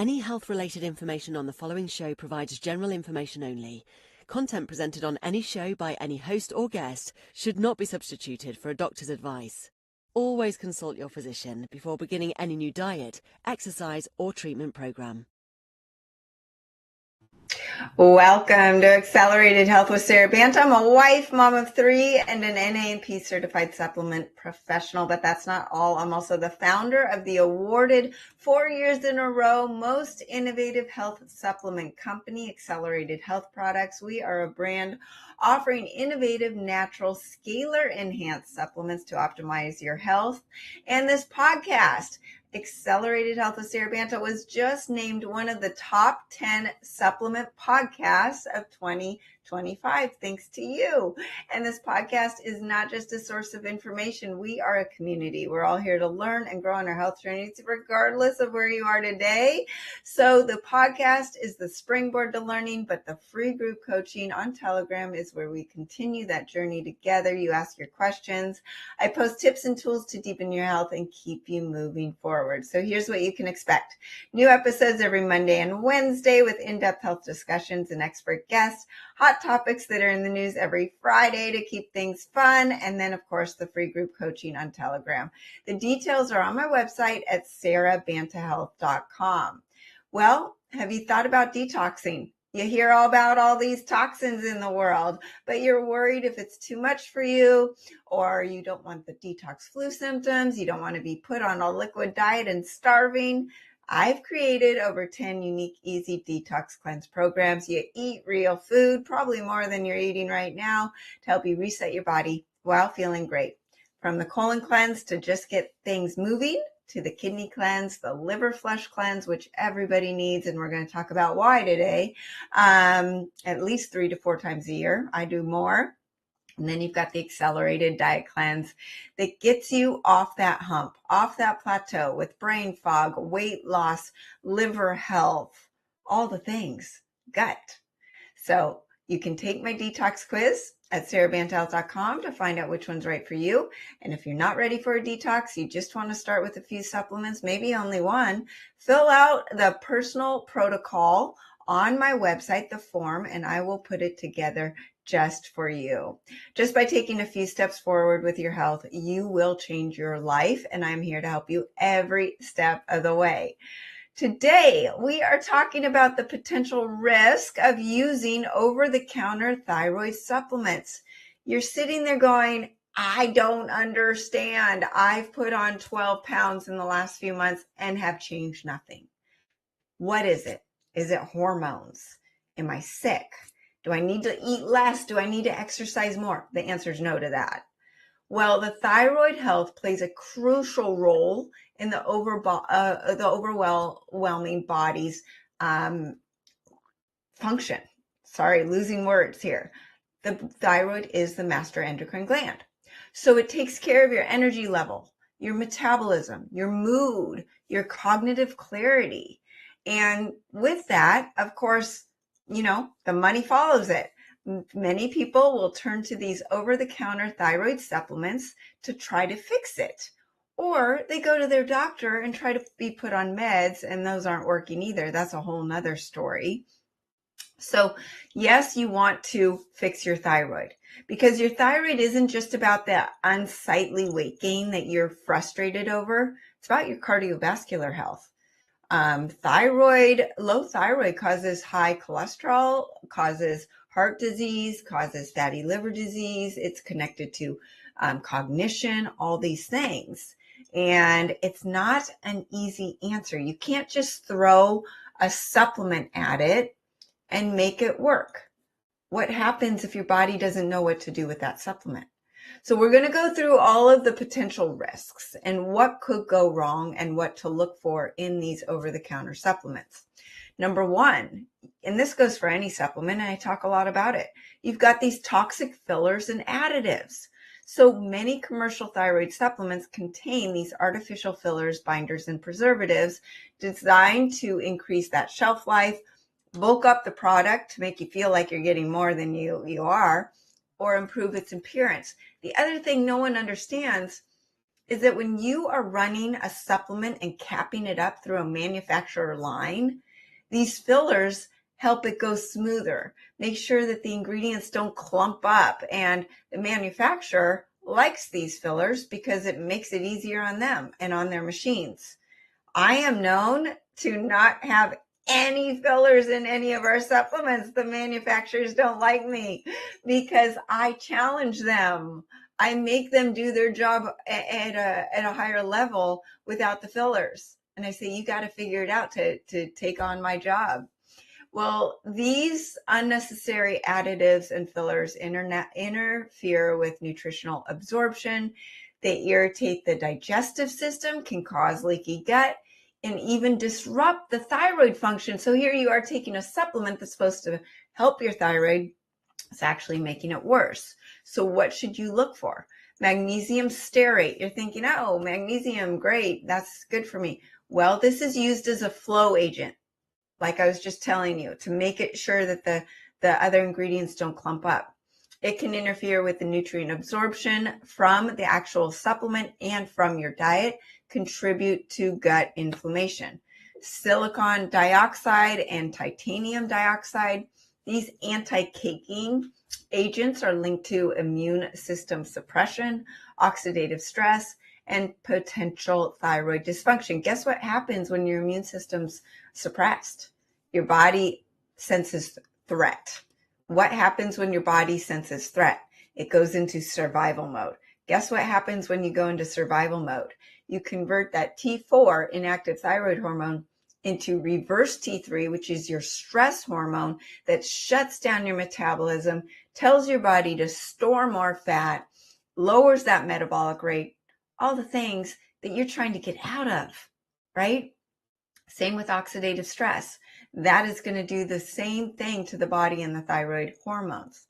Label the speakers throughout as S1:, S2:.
S1: Any health-related information on the following show provides general information only. Content presented on any show by any host or guest should not be substituted for a doctor's advice. Always consult your physician before beginning any new diet, exercise, or treatment program.
S2: Welcome to Accelerated Health with Sara Banta. I'm a wife, mom of 3, and an NANP certified supplement professional, but that's not all. I'm also the founder of the awarded 4 years in a row most innovative health supplement company, Accelerated Health Products. We are a brand offering innovative, natural, scalar enhanced supplements to optimize your health. And this podcast, Accelerated Health with Sara Banta, was just named one of the top 10 supplement podcasts of 2025, thanks to you. And this podcast is not just a source of information. We are a community. We're all here to learn and grow on our health journeys, regardless of where you are today. So the podcast is the springboard to learning, but the free group coaching on Telegram is where we continue that journey together. You ask your questions. I post tips and tools to deepen your health and keep you moving forward. So here's what you can expect. New episodes every Monday and Wednesday with in-depth health discussions and expert guests, hot topics that are in the news every Friday to keep things fun, and then, of course, the free group coaching on Telegram. The details are on my website at SaraBantaHealth.com. Well, have you thought about detoxing? You hear all about all these toxins in the world, but you're worried if it's too much for you, or you don't want the detox flu symptoms, you don't want to be put on a liquid diet and starving. I've created over 10 unique, easy detox cleanse programs. You eat real food, probably more than you're eating right now, to help you reset your body while feeling great. From the colon cleanse to just get things moving, to the kidney cleanse, the liver flush cleanse, which everybody needs, and we're going to talk about why today, at least 3 to 4 times a year. I do more. And then you've got the accelerated diet cleanse that gets you off that hump, off that plateau with brain fog, weight loss, liver health, all the things, gut. So you can take my detox quiz at SaraBantaHealth.com to find out which one's right for you. And if you're not ready for a detox, you just want to start with a few supplements, maybe only one, fill out the personal protocol on my website, the form, and I will put it together just for you. Just by taking a few steps forward with your health, you will change your life, and I'm here to help you every step of the way. Today, we are talking about the potential risk of using over-the-counter thyroid supplements. You're sitting there going, I don't understand. I've put on 12 pounds in the last few months and have changed nothing. What is it? Is it hormones? Am I sick? Do I need to eat less? Do I need to exercise more? The answer is no to that. Well, the thyroid health plays a crucial role in the overwhelming body's function. Sorry, losing words here. The thyroid is the master endocrine gland. So it takes care of your energy level, your metabolism, your mood, your cognitive clarity. And with that, of course, the money follows it. Many people will turn to these over-the-counter thyroid supplements to try to fix it. Or they go to their doctor and try to be put on meds, and those aren't working either. That's a whole nother story. So yes, you want to fix your thyroid, because your thyroid isn't just about that unsightly weight gain that you're frustrated over. It's about your cardiovascular health. Low thyroid causes high cholesterol, causes heart disease, causes fatty liver disease. It's connected to cognition, all these things. And it's not an easy answer. You can't just throw a supplement at it and make it work. What happens if your body doesn't know what to do with that supplement? So we're going to go through all of the potential risks and what could go wrong and what to look for in these over-the-counter supplements. Number one, and this goes for any supplement, and I talk a lot about it, you've got these toxic fillers and additives. So many commercial thyroid supplements contain these artificial fillers, binders, and preservatives designed to increase that shelf life, bulk up the product to make you feel like you're getting more than you are, or improve its appearance. The other thing no one understands is that when you are running a supplement and capping it up through a manufacturer line, these fillers help it go smoother. Make sure that the ingredients don't clump up, and the manufacturer likes these fillers because it makes it easier on them and on their machines. I am known to not have any fillers in any of our supplements. The manufacturers don't like me because I challenge them. I make them do their job at a higher level without the fillers. And I say, you got to figure it out to take on my job. Well, these unnecessary additives and fillers interfere with nutritional absorption. They irritate the digestive system, can cause leaky gut, and even disrupt the thyroid function. So here you are taking a supplement that's supposed to help your thyroid. It's actually making it worse. So what should you look for? Magnesium stearate. You're thinking, oh, magnesium, great, that's good for me. Well, this is used as a flow agent, like I was just telling you, to make it sure that the other ingredients don't clump up. It can interfere with the nutrient absorption from the actual supplement and from your diet, contribute to gut inflammation. Silicon dioxide and titanium dioxide, these anti-caking agents are linked to immune system suppression, oxidative stress, and potential thyroid dysfunction. Guess what happens when your immune system's suppressed? Your body senses threat. What happens when your body senses threat? It goes into survival mode. Guess what happens when you go into survival mode? You convert that T4, inactive thyroid hormone, into reverse T3, which is your stress hormone that shuts down your metabolism, tells your body to store more fat, lowers that metabolic rate, all the things that you're trying to get out of, right? Same with oxidative stress. That is going to do the same thing to the body and the thyroid hormones.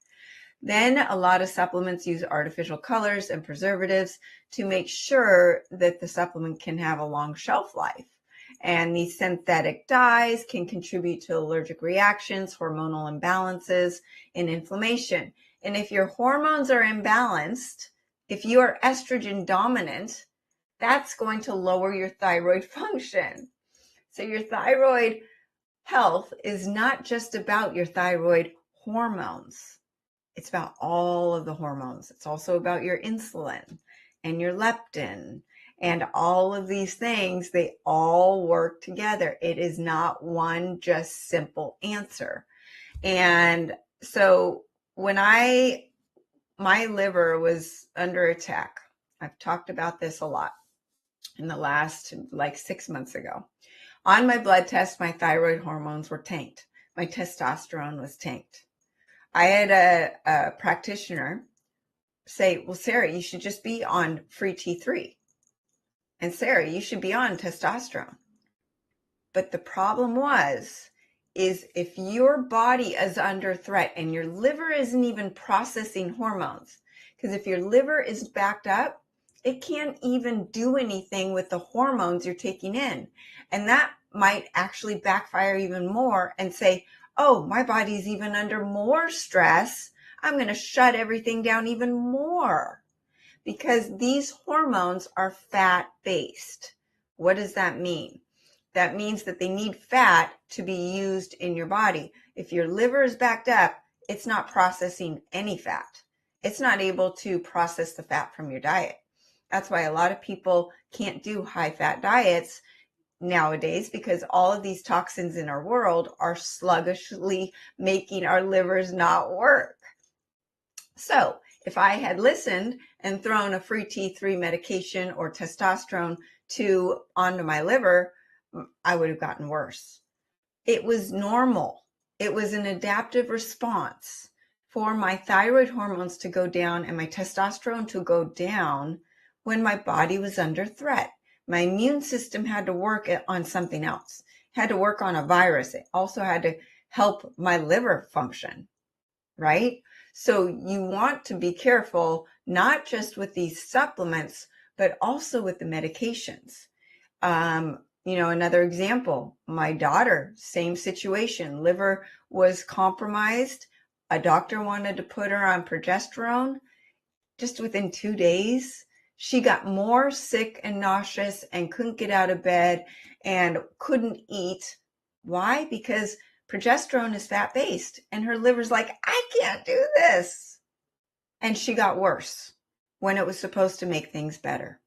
S2: Then a lot of supplements use artificial colors and preservatives to make sure that the supplement can have a long shelf life. And these synthetic dyes can contribute to allergic reactions, hormonal imbalances, and inflammation. And if your hormones are imbalanced, if you are estrogen dominant, that's going to lower your thyroid function. So your thyroid health is not just about your thyroid hormones. It's about all of the hormones. It's also about your insulin and your leptin and all of these things. They all work together. It is not one just simple answer. And so when my liver was under attack, I've talked about this a lot in the last, like 6 months ago. On my blood test, my thyroid hormones were tanked. My testosterone was tanked. I had a practitioner say, well, Sara, you should just be on free T3. And Sara, you should be on testosterone. But the problem is if your body is under threat and your liver isn't even processing hormones, because if your liver is backed up, it can't even do anything with the hormones you're taking in. And that might actually backfire even more and say, oh, my body's even under more stress. I'm going to shut everything down even more, because these hormones are fat-based. What does that mean? That means that they need fat to be used in your body. If your liver is backed up, it's not processing any fat. It's not able to process the fat from your diet. That's why a lot of people can't do high-fat diets nowadays, because all of these toxins in our world are sluggishly making our livers not work. So if I had listened and thrown a free T3 medication or testosterone onto my liver, I would have gotten worse. It was normal. It was an adaptive response for my thyroid hormones to go down and my testosterone to go down when my body was under threat. My immune system had to work on something else, had to work on a virus. It also had to help my liver function, right? So you want to be careful, not just with these supplements, but also with the medications. Another example, my daughter, same situation, liver was compromised. A doctor wanted to put her on progesterone. Just within 2 days, she got more sick and nauseous and couldn't get out of bed and couldn't eat. Why? Because progesterone is fat-based, and her liver's like, I can't do this. And she got worse when it was supposed to make things better.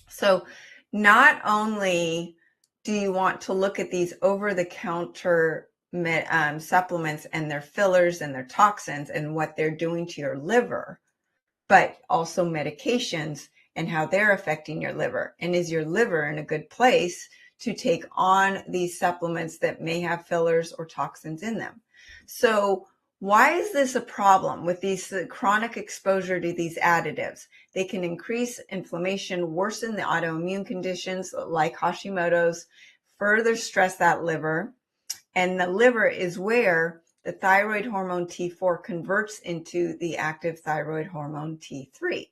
S2: So not only do you want to look at these over-the-counter supplements and their fillers and their toxins and what they're doing to your liver, but also medications and how they're affecting your liver. And is your liver in a good place to take on these supplements that may have fillers or toxins in them? So why is this a problem with these chronic exposure to these additives? They can increase inflammation, worsen the autoimmune conditions like Hashimoto's, further stress that liver. And the liver is where the thyroid hormone T4 converts into the active thyroid hormone T3.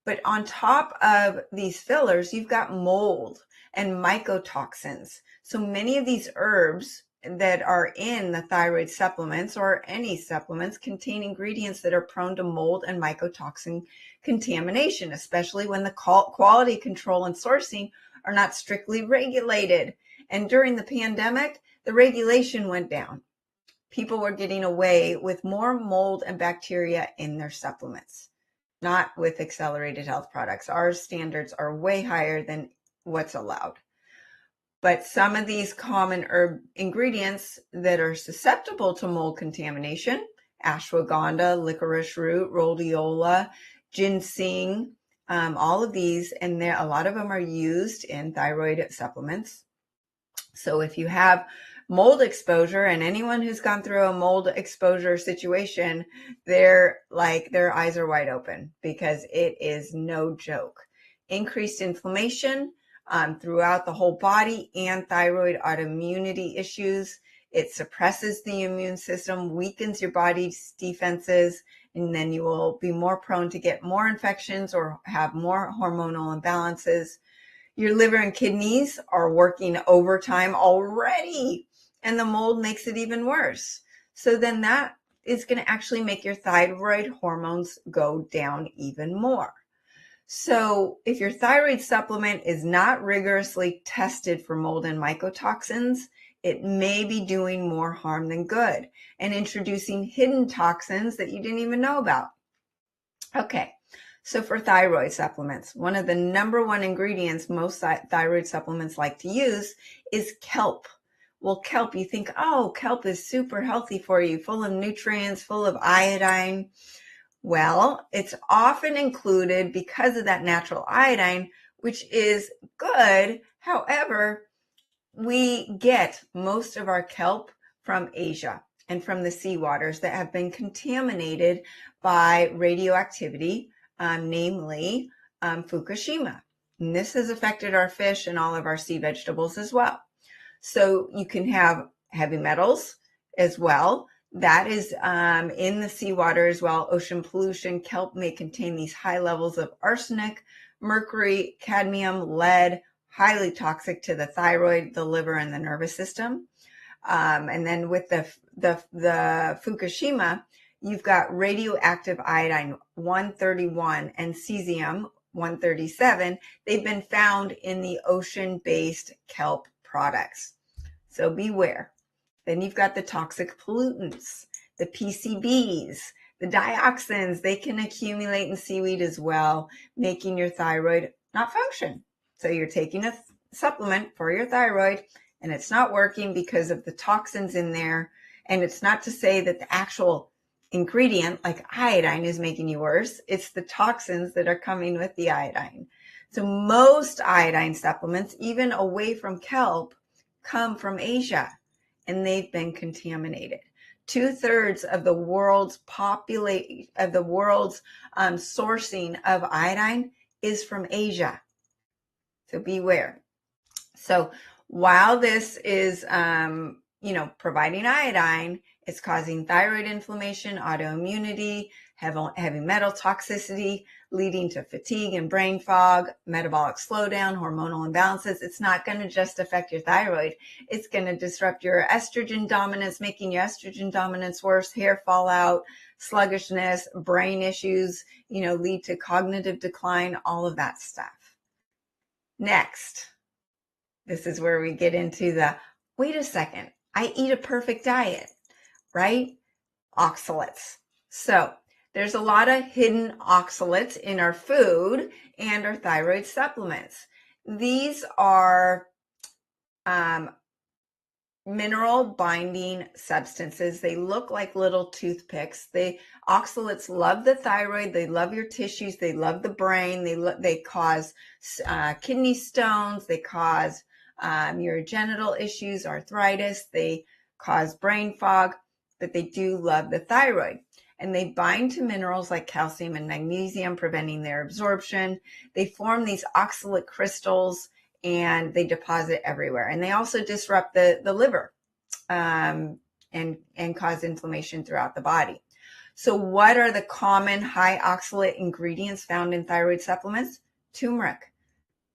S2: But on top of these fillers, you've got mold and mycotoxins. So many of these herbs that are in the thyroid supplements or any supplements contain ingredients that are prone to mold and mycotoxin contamination, especially when the quality control and sourcing are not strictly regulated. And during the pandemic, the regulation went down. People were getting away with more mold and bacteria in their supplements, not with accelerated health products. Our standards are way higher than what's allowed. But some of these common herb ingredients that are susceptible to mold contamination, ashwagandha, licorice root, rhodiola, ginseng, all of these, and a lot of them are used in thyroid supplements. So if you have mold exposure, and anyone who's gone through a mold exposure situation, their eyes are wide open because it is no joke. Increased inflammation throughout the whole body and thyroid autoimmunity issues. It suppresses the immune system, weakens your body's defenses, and then you will be more prone to get more infections or have more hormonal imbalances. Your liver and kidneys are working overtime already, and the mold makes it even worse. So then that is going to actually make your thyroid hormones go down even more. So if your thyroid supplement is not rigorously tested for mold and mycotoxins, it may be doing more harm than good and introducing hidden toxins that you didn't even know about. Okay. So for thyroid supplements, one of the number one ingredients most thyroid supplements like to use is kelp. Well, kelp, you think, oh, kelp is super healthy for you, full of nutrients, full of iodine. Well, it's often included because of that natural iodine, which is good. However, we get most of our kelp from Asia and from the seawaters that have been contaminated by radioactivity, namely Fukushima. And this has affected our fish and all of our sea vegetables as well. So you can have heavy metals as well. That is in the seawater as well. Ocean pollution. Kelp may contain these high levels of arsenic, mercury, cadmium, lead, highly toxic to the thyroid, the liver, and the nervous system. And then with the Fukushima, you've got radioactive iodine 131 and cesium 137. They've been found in the ocean-based kelp products. So beware. Then you've got the toxic pollutants, the PCBs, the dioxins. They can accumulate in seaweed as well, making your thyroid not function. So you're taking a supplement for your thyroid and it's not working because of the toxins in there. And it's not to say that the actual ingredient like iodine is making you worse. It's the toxins that are coming with the iodine. So most iodine supplements, even away from kelp, come from Asia, and they've been contaminated. 2/3 of the world's sourcing of iodine is from Asia. So beware. So while this is, providing iodine, It's causing thyroid inflammation, autoimmunity, heavy metal toxicity, leading to fatigue and brain fog, metabolic slowdown, hormonal imbalances. It's not going to just affect your thyroid. It's going to disrupt your estrogen dominance, making your estrogen dominance worse, hair fallout, sluggishness, brain issues, lead to cognitive decline, all of that stuff. Next, this is where we get into wait a second, I eat a perfect diet, right? Oxalates. So there's a lot of hidden oxalates in our food and our thyroid supplements. These are mineral binding substances. They look like little toothpicks. Oxalates love the thyroid. They love your tissues. They love the brain. They cause kidney stones. They cause your genital issues, arthritis. They cause brain fog, but they do love the thyroid. And they bind to minerals like calcium and magnesium, preventing their absorption. They form these oxalate crystals and they deposit everywhere. And they also disrupt the liver and cause inflammation throughout the body. So what are the common high oxalate ingredients found in thyroid supplements? Turmeric.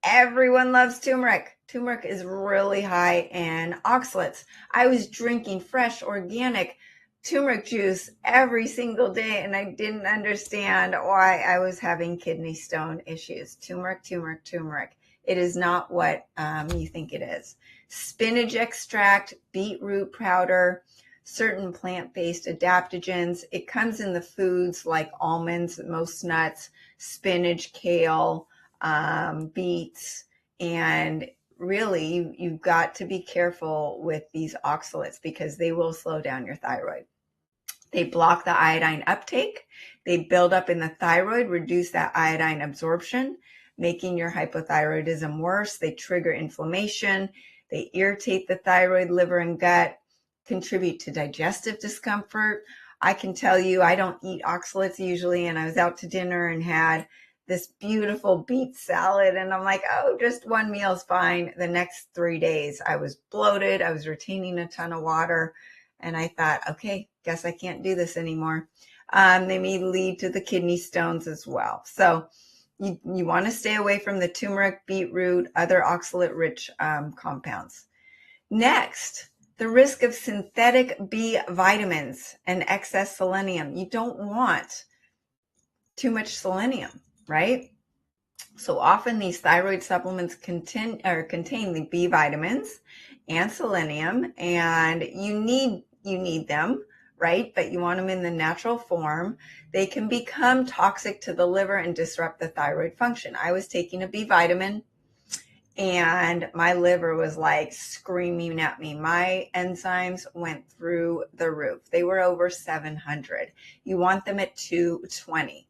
S2: Everyone loves turmeric. Turmeric is really high in oxalates. I was drinking fresh, organic turmeric juice every single day, and I didn't understand why I was having kidney stone issues. Turmeric. It is not what you think it is. Spinach extract, beetroot powder, certain plant-based adaptogens. It comes in the foods like almonds, most nuts, spinach, kale, beets, and really you've got to be careful with these oxalates because they will slow down your thyroid. They block the iodine uptake. They build up in the thyroid, reduce that iodine absorption, making your hypothyroidism worse. They trigger inflammation. They irritate the thyroid, liver, and gut, contribute to digestive discomfort. I can tell you, I don't eat oxalates usually, and I was out to dinner and had this beautiful beet salad, and I'm like, oh, just one meal's fine. The next 3 days, I was bloated. I was retaining a ton of water, and I thought, okay, guess I can't do this anymore. They may lead to the kidney stones as well. So you want to stay away from the turmeric, beetroot, other oxalate-rich compounds. Next, the risk of synthetic B vitamins and excess selenium. You don't want too much selenium, right? So often these thyroid supplements contain the B vitamins and selenium, and you need them, right? But you want them in the natural form. They can become toxic to the liver and disrupt the thyroid function. I was taking a B vitamin and my liver was like screaming at me. My enzymes went through the roof. They were over 700. You want them at 220.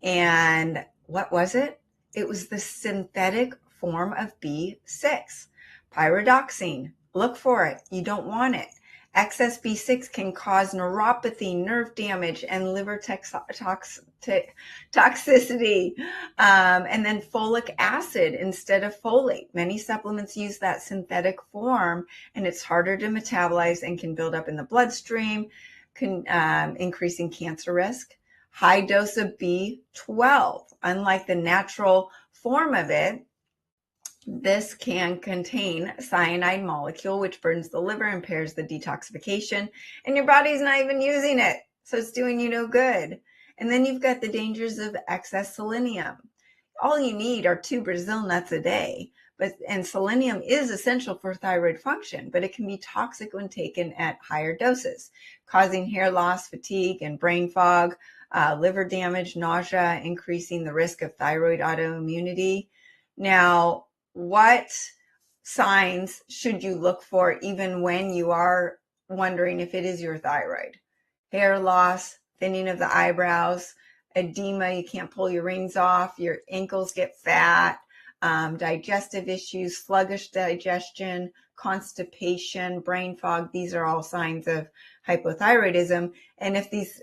S2: And what was it? It was the synthetic form of B6, pyridoxine. Look for it. You don't want it. Excess B6 can cause neuropathy, nerve damage, and liver toxicity. And then folic acid instead of folate. Many supplements use that synthetic form, and it's harder to metabolize and can build up in the bloodstream, increasing cancer risk. High dose of B12, unlike the natural form of it, this can contain cyanide molecule, which burns the liver, impairs the detoxification, and your body's not even using it. So it's doing you no good. And then you've got the dangers of excess selenium. All you need are 2 Brazil nuts a day. And selenium is essential for thyroid function, but it can be toxic when taken at higher doses, causing hair loss, fatigue, and brain fog, liver damage, nausea, increasing the risk of thyroid autoimmunity. Now, what signs should you look for even when you are wondering if it is your thyroid? Hair loss, thinning of the eyebrows, edema, you can't pull your rings off, your ankles get fat, digestive issues, sluggish digestion, constipation, brain fog. These are all signs of hypothyroidism. And if these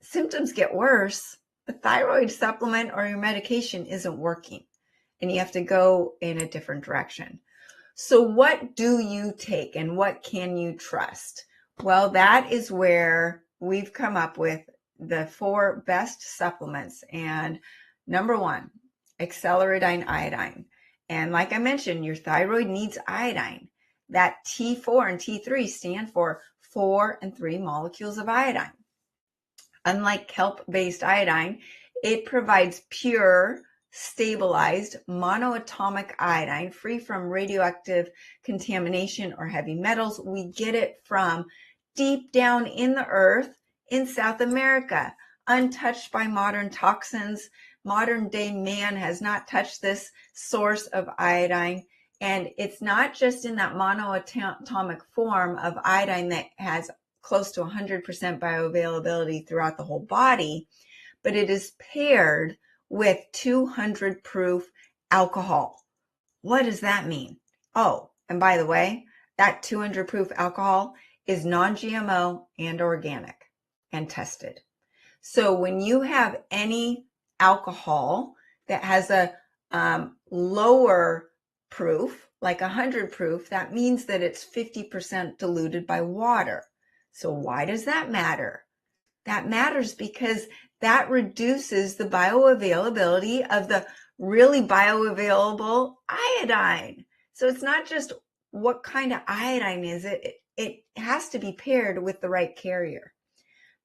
S2: symptoms get worse, the thyroid supplement or your medication isn't working, and you have to go in a different direction. So what do you take and what can you trust? Well, that is where we've come up with the 4 best supplements. And number 1, acceleridine iodine. And like I mentioned, your thyroid needs iodine. That T4 and T3 stand for 4 and 3 molecules of iodine. Unlike kelp-based iodine, it provides pure, stabilized, monoatomic iodine free from radioactive contamination or heavy metals. We get it from deep down in the earth in South America, untouched by modern toxins. Modern day man has not touched this source of iodine. And it's not just in that monoatomic form of iodine that has close to 100% bioavailability throughout the whole body, but it is paired with 200 proof alcohol. What does that mean? Oh, and by the way, that 200 proof alcohol is non-GMO and organic and tested. So when you have any alcohol that has a lower proof, like 100 proof, that means that it's 50% diluted by water. So why does that matter? That matters because that reduces the bioavailability of the really bioavailable iodine. So it's not just what kind of iodine is it. It has to be paired with the right carrier.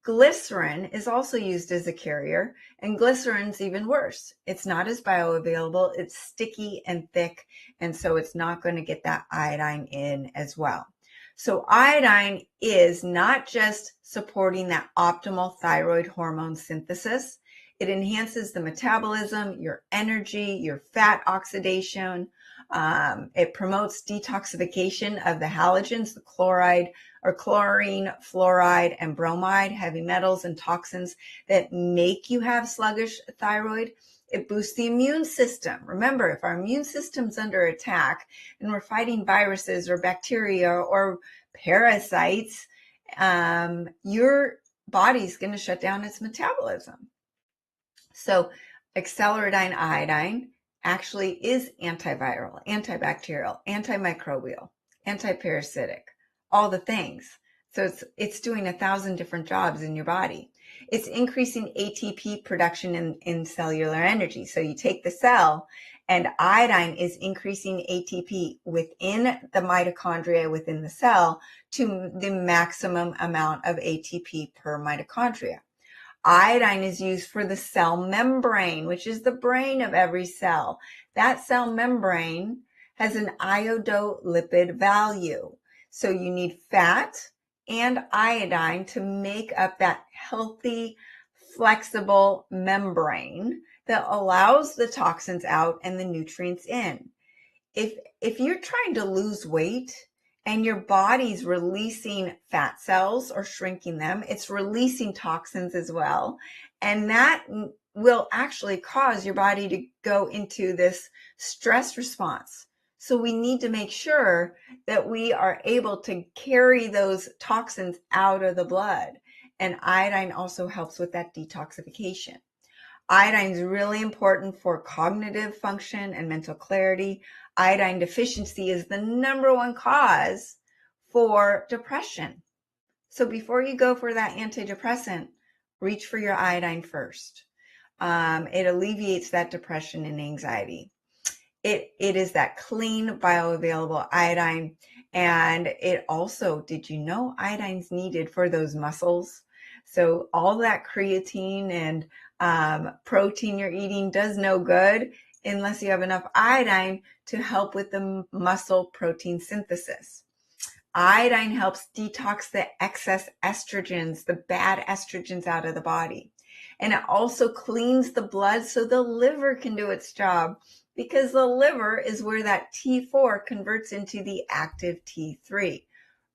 S2: Glycerin is also used as a carrier, and glycerin's even worse. It's not as bioavailable, it's sticky and thick, and so it's not going to get that iodine in as well. So iodine is not just supporting that optimal thyroid hormone synthesis, it enhances the metabolism, your energy, your fat oxidation. It promotes detoxification of the halogens, the chloride or chlorine, fluoride, and bromide, heavy metals and toxins that make you have sluggish thyroid. It boosts the immune system. Remember, if our immune system's under attack and we're fighting viruses or bacteria or parasites, your body's going to shut down its metabolism. So acceleridine iodine actually is antiviral, antibacterial, antimicrobial, antiparasitic, all the things. So it's doing 1,000 different jobs in your body. It's increasing ATP production in cellular energy. So you take the cell and iodine is increasing ATP within the mitochondria within the cell to the maximum amount of ATP per mitochondria. Iodine is used for the cell membrane, which is the brain of every cell. That cell membrane has an iodolipid value. So you need fat and iodine to make up that healthy, flexible membrane that allows the toxins out and the nutrients in. If you're trying to lose weight and your body's releasing fat cells or shrinking them, it's releasing toxins as well. And that will actually cause your body to go into this stress response. So we need to make sure that we are able to carry those toxins out of the blood. And iodine also helps with that detoxification. Iodine is really important for cognitive function and mental clarity. Iodine deficiency is the number one cause for depression. So before you go for that antidepressant, reach for your iodine first. It alleviates that depression and anxiety. It is that clean, bioavailable iodine. And it also, did you know iodine's needed for those muscles? So all that creatine and protein you're eating does no good unless you have enough iodine to help with the muscle protein synthesis. Iodine helps detox the excess estrogens, the bad estrogens out of the body. And it also cleans the blood so the liver can do its job, because the liver is where that T4 converts into the active T3.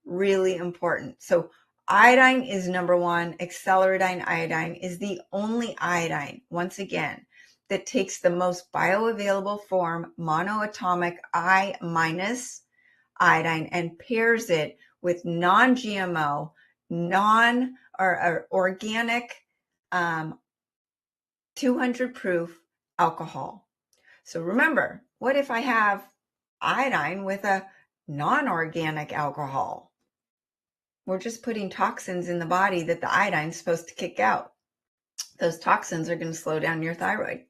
S2: Really important. So iodine is number one. Acceleridine iodine is the only iodine, once again, that takes the most bioavailable form, monoatomic I- iodine, and pairs it with non-GMO, or organic 200 proof alcohol. So remember, what if I have iodine with a non-organic alcohol? We're just putting toxins in the body that the iodine's supposed to kick out. Those toxins are going to slow down your thyroid.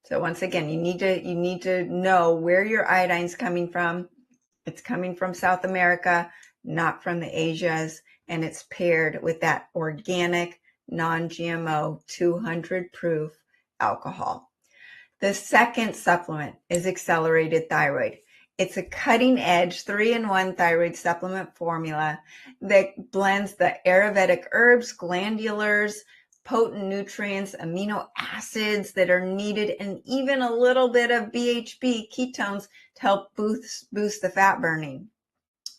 S2: So once again, you need to know where your iodine's coming from. It's coming from South America, not from the Asias, and it's paired with that organic, non-GMO, 200 proof alcohol. The second supplement is Accelerated Thyroid. It's a cutting-edge 3-in-1 thyroid supplement formula that blends the Ayurvedic herbs, glandulars, potent nutrients, amino acids that are needed, and even a little bit of BHB ketones to help boost the fat burning.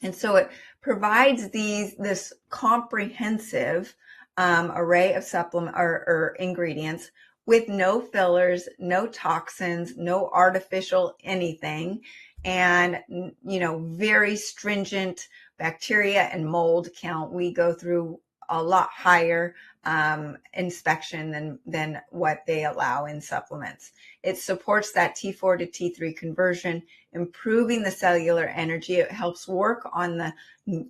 S2: And so it provides this comprehensive array of supplement or ingredients with no fillers, no toxins, no artificial anything, and very stringent bacteria and mold count. We go through a lot higher inspection than what they allow in supplements. It supports that T4 to T3 conversion, improving the cellular energy. It helps work on the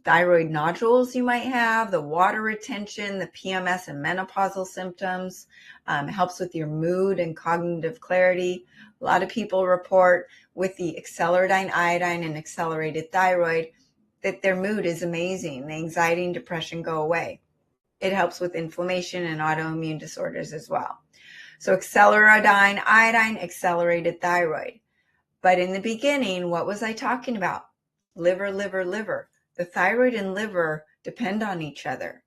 S2: thyroid nodules you might have, the water retention, the PMS and menopausal symptoms. It helps with your mood and cognitive clarity. A lot of people report with the Accelerated iodine and Accelerated Thyroid that their mood is amazing. The anxiety and depression go away. It helps with inflammation and autoimmune disorders as well. So Accelerated iodine, Accelerated Thyroid. But in the beginning, what was I talking about? Liver, liver, liver. The thyroid and liver depend on each other.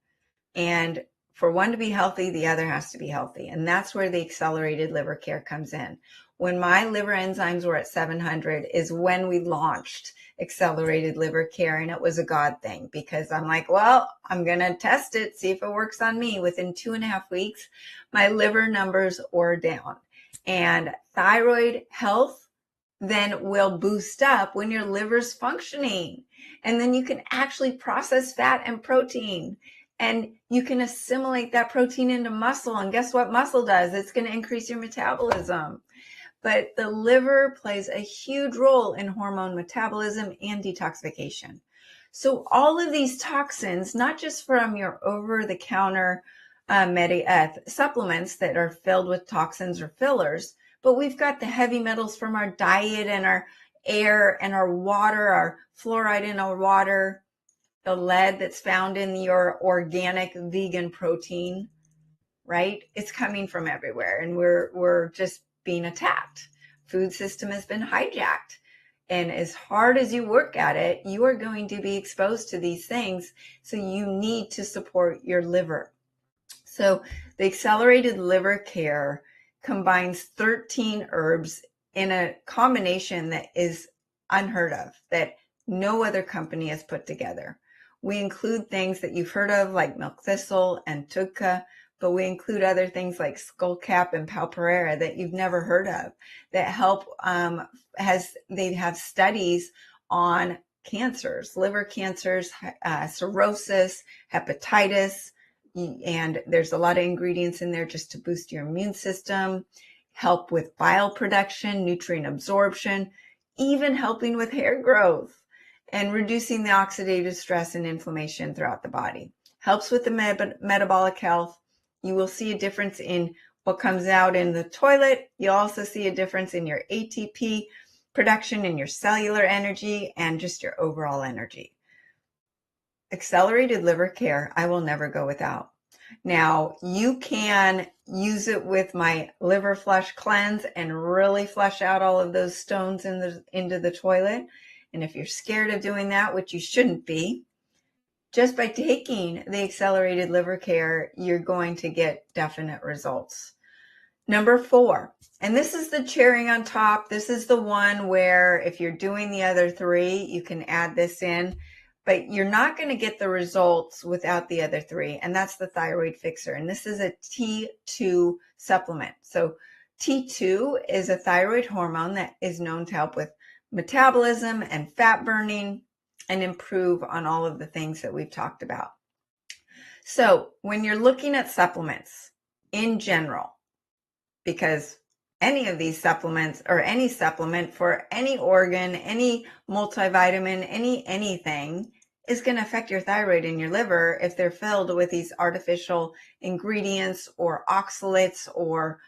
S2: And for one to be healthy, the other has to be healthy. And that's where the Accelerated Liver Care comes in. When my liver enzymes were at 700 is when we launched Accelerated Liver Care. And it was a God thing because I'm like, well, I'm going to test it, see if it works on me. Within 2.5 weeks, my liver numbers were down. And thyroid health then will boost up when your liver's functioning. And then you can actually process fat and protein. And you can assimilate that protein into muscle. And guess what muscle does? It's going to increase your metabolism. But the liver plays a huge role in hormone metabolism and detoxification. So all of these toxins, not just from your over-the-counter supplements that are filled with toxins or fillers, but we've got the heavy metals from our diet and our air and our water, our fluoride in our water, the lead that's found in your organic vegan protein, right? It's coming from everywhere, and we're just being attacked. Food system has been hijacked. And as hard as you work at it, you are going to be exposed to these things. So you need to support your liver. So the Accelerated Liver Care combines 13 herbs in a combination that is unheard of, that no other company has put together. We include things that you've heard of like milk thistle and tudka, but we include other things like skullcap and palperera that you've never heard of that help. They have studies on cancers, liver cancers, cirrhosis, hepatitis, and there's a lot of ingredients in there just to boost your immune system, help with bile production, nutrient absorption, even helping with hair growth and reducing the oxidative stress and inflammation throughout the body. Helps with the metabolic health. You will see a difference in what comes out in the toilet. You'll also see a difference in your ATP production, in your cellular energy, and just your overall energy. Accelerated Liver Care, I will never go without. Now, you can use it with my liver flush cleanse and really flush out all of those stones into the toilet. And if you're scared of doing that, which you shouldn't be, just by taking the Accelerated Liver Care, you're going to get definite results. Number 4, and this is the cherry on top. This is the one where if you're doing the other 3, you can add this in, but you're not going to get the results without the other 3, and that's the Thyroid Fixer. And this is a T2 supplement. So T2 is a thyroid hormone that is known to help with metabolism and fat burning and improve on all of the things that we've talked about. So when you're looking at supplements in general, because any of these supplements or any supplement for any organ, any multivitamin, anything is going to affect your thyroid and your liver if they're filled with these artificial ingredients or oxalates or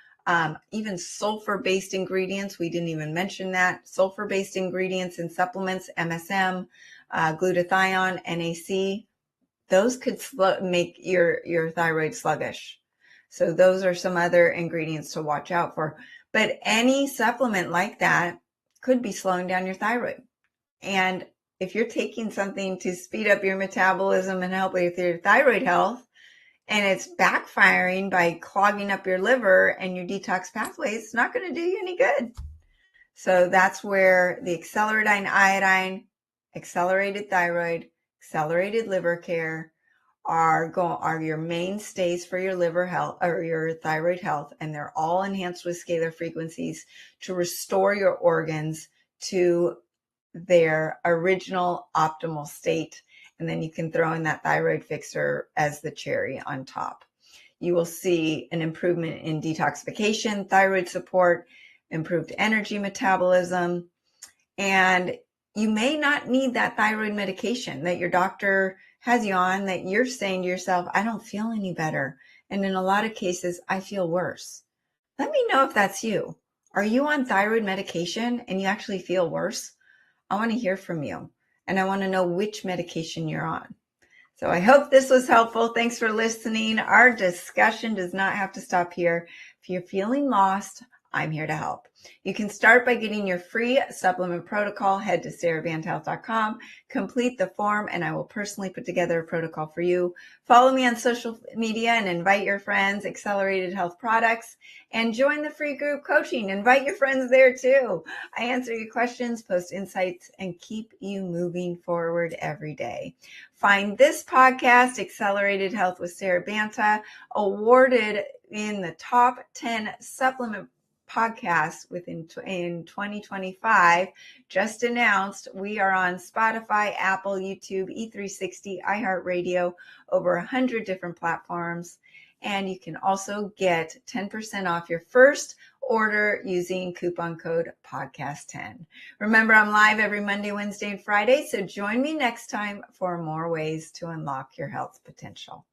S2: even sulfur-based ingredients. We didn't even mention that. Sulfur-based ingredients in supplements, MSM, glutathione, NAC, those could make your thyroid sluggish. So those are some other ingredients to watch out for. But any supplement like that could be slowing down your thyroid. And if you're taking something to speed up your metabolism and help with your thyroid health, and it's backfiring by clogging up your liver and your detox pathways, it's not going to do you any good. So that's where the acceleridine iodine, accelerated thyroid, accelerated liver care are your mainstays for your liver health or your thyroid health. And they're all enhanced with scalar frequencies to restore your organs to their original optimal state. And then you can throw in that thyroid fixer as the cherry on top. You will see an improvement in detoxification, thyroid support, improved energy metabolism, and you may not need that thyroid medication that your doctor has you on that you're saying to yourself, I don't feel any better. And in a lot of cases, I feel worse. Let me know if that's you. Are you on thyroid medication and you actually feel worse? I want to hear from you, and I want to know which medication you're on. So I hope this was helpful. Thanks for listening. Our discussion does not have to stop here. If you're feeling lost, I'm here to help. You can start by getting your free supplement protocol. Head to SaraBantaHealth.com, complete the form, and I will personally put together a protocol for you. Follow me on social media and invite your friends, Accelerated Health Products, and join the free group coaching. Invite your friends there too. I answer your questions, post insights, and keep you moving forward every day. Find this podcast, Accelerated Health with Sara Banta, awarded in the top 10 supplement podcasts in 2025. Just announced we are on Spotify, Apple, YouTube, E360, iHeartRadio, over 100 different platforms. And you can also get 10% off your first order using coupon code podcast10. Remember, I'm live every Monday, Wednesday, and Friday, so join me next time for more ways to unlock your health potential.